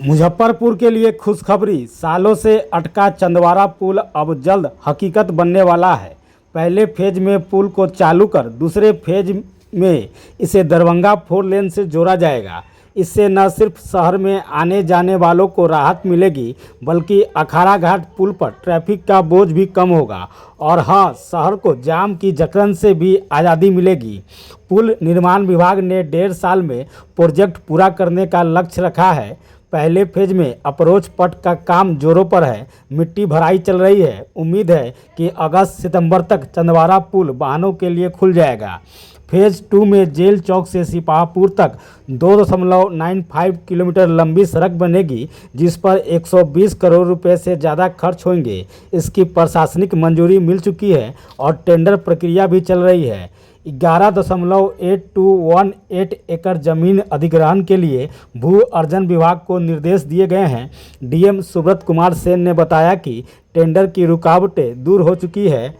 मुजफ्फरपुर के लिए खुशखबरी। सालों से अटका चंदवारा पुल अब जल्द हकीकत बनने वाला है। पहले फेज में पुल को चालू कर दूसरे फेज में इसे दरभंगा 4 लेन से जोड़ा जाएगा। इससे न सिर्फ शहर में आने जाने वालों को राहत मिलेगी, बल्कि अखाड़ा घाट पुल पर ट्रैफिक का बोझ भी कम होगा और हाँ, शहर को जाम की जकड़न से भी आज़ादी मिलेगी। पुल निर्माण विभाग ने 1.5 साल में प्रोजेक्ट पूरा करने का लक्ष्य रखा है। पहले फेज में अप्रोच पथ का काम जोरों पर है। मिट्टी भराई चल रही है। उम्मीद है कि अगस्त सितंबर तक चंदवारा पुल वाहनों के लिए खुल जाएगा। फेज 2 में जेल चौक से सिपाहपुर तक 2.95 किलोमीटर लंबी सड़क बनेगी, जिस पर 120 करोड़ रुपए से ज़्यादा खर्च होंगे। इसकी प्रशासनिक मंजूरी मिल चुकी है और टेंडर प्रक्रिया भी चल रही है। 11.8218 एकड़ जमीन अधिग्रहण के लिए भू अर्जन विभाग को निर्देश दिए गए हैं। डीएम सुब्रत कुमार सेन ने बताया कि टेंडर की रुकावटें दूर हो चुकी है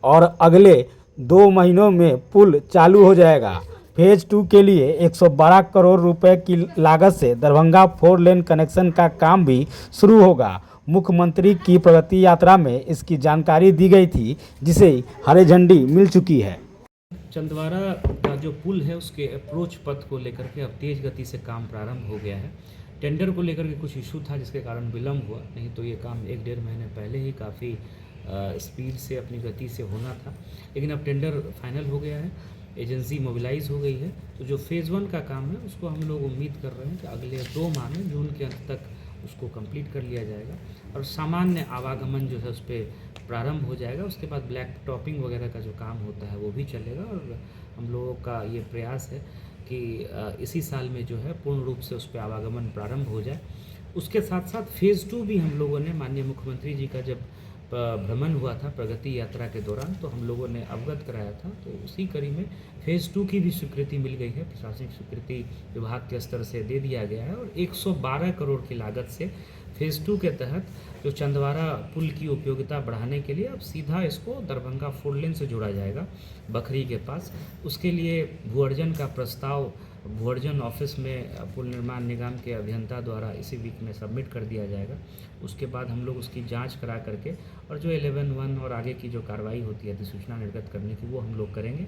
और अगले 2 महीनों में पुल चालू हो जाएगा। फेज 2 के लिए 112 करोड़ रुपए की लागत से दरभंगा 4 लेन कनेक्शन का काम भी शुरू होगा। मुख्यमंत्री की प्रगति यात्रा में इसकी जानकारी दी गई थी, जिसे हरी झंडी मिल चुकी है। चंदवारा का जो पुल है उसके अप्रोच पथ को लेकर के अब तेज़ गति से काम प्रारंभ हो गया है। टेंडर को लेकर के कुछ इशू था जिसके कारण विलम्ब हुआ, नहीं तो ये काम 1-1.5 महीने पहले ही काफ़ी स्पीड से अपनी गति से होना था। लेकिन अब टेंडर फाइनल हो गया है, एजेंसी मोबिलाइज हो गई है। तो जो फेज़ 1 का काम है उसको हम लोग उम्मीद कर रहे हैं कि अगले 2 माह में जून के अंत तक उसको कंप्लीट कर लिया जाएगा और सामान्य आवागमन जो है उस पर प्रारंभ हो जाएगा। उसके बाद ब्लैक टॉपिंग वगैरह का जो काम होता है वो भी चलेगा और हम लोगों का ये प्रयास है कि इसी साल में जो है पूर्ण रूप से उस पर आवागमन प्रारंभ हो जाए। उसके साथ साथ फेज़ 2 भी हम लोगों ने माननीय मुख्यमंत्री जी का जब भ्रमण हुआ था प्रगति यात्रा के दौरान, तो हम लोगों ने अवगत कराया था। तो उसी कड़ी में फेज़ 2 की भी स्वीकृति मिल गई है, प्रशासनिक स्वीकृति विभाग के स्तर से दे दिया गया है और 112 करोड़ की लागत से फेज़ 2 के तहत जो चंदवारा पुल की उपयोगिता बढ़ाने के लिए अब सीधा इसको दरभंगा 4 लेन से जोड़ा जाएगा बखरी के पास। उसके लिए भू अर्जन का प्रस्ताव भू अर्जन ऑफिस में पुल निर्माण निगम के अभियंता द्वारा इसी वीक में सबमिट कर दिया जाएगा। उसके बाद हम लोग उसकी जांच करा करके और जो 11(1) और आगे की जो कार्रवाई होती है अधिसूचना निर्गत करने की, वो हम लोग करेंगे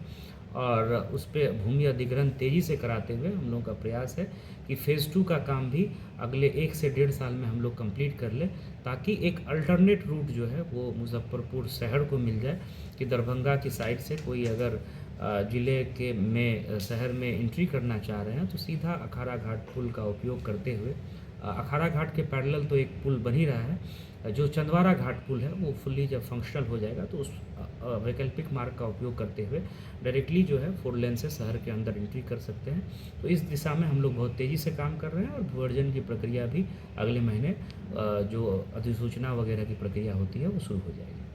और उस पर भूमि अधिग्रहण तेज़ी से कराते हुए हम लोगों का प्रयास है कि फेज़ 2 का काम भी अगले 1 से 1.5 साल में हम लोग कंप्लीट कर लें, ताकि एक अल्टरनेट रूट जो है वो मुजफ्फरपुर शहर को मिल जाए कि दरभंगा की साइड से कोई अगर ज़िले के में शहर में एंट्री करना चाह रहे हैं तो सीधा अखाड़ा घाट पुल का उपयोग करते हुए, अखाड़ा घाट के पैरेलल तो एक पुल बन ही रहा है, जो चंदवारा घाट पुल है वो फुल्ली जब फंक्शनल हो जाएगा तो उस वैकल्पिक मार्ग का उपयोग करते हुए डायरेक्टली जो है 4 लेन से शहर के अंदर एंट्री कर सकते हैं। तो इस दिशा में हम लोग बहुत तेज़ी से काम कर रहे हैं और भू अर्जन की प्रक्रिया भी अगले महीने जो अधिसूचना वगैरह की प्रक्रिया होती है वो शुरू हो जाएगी।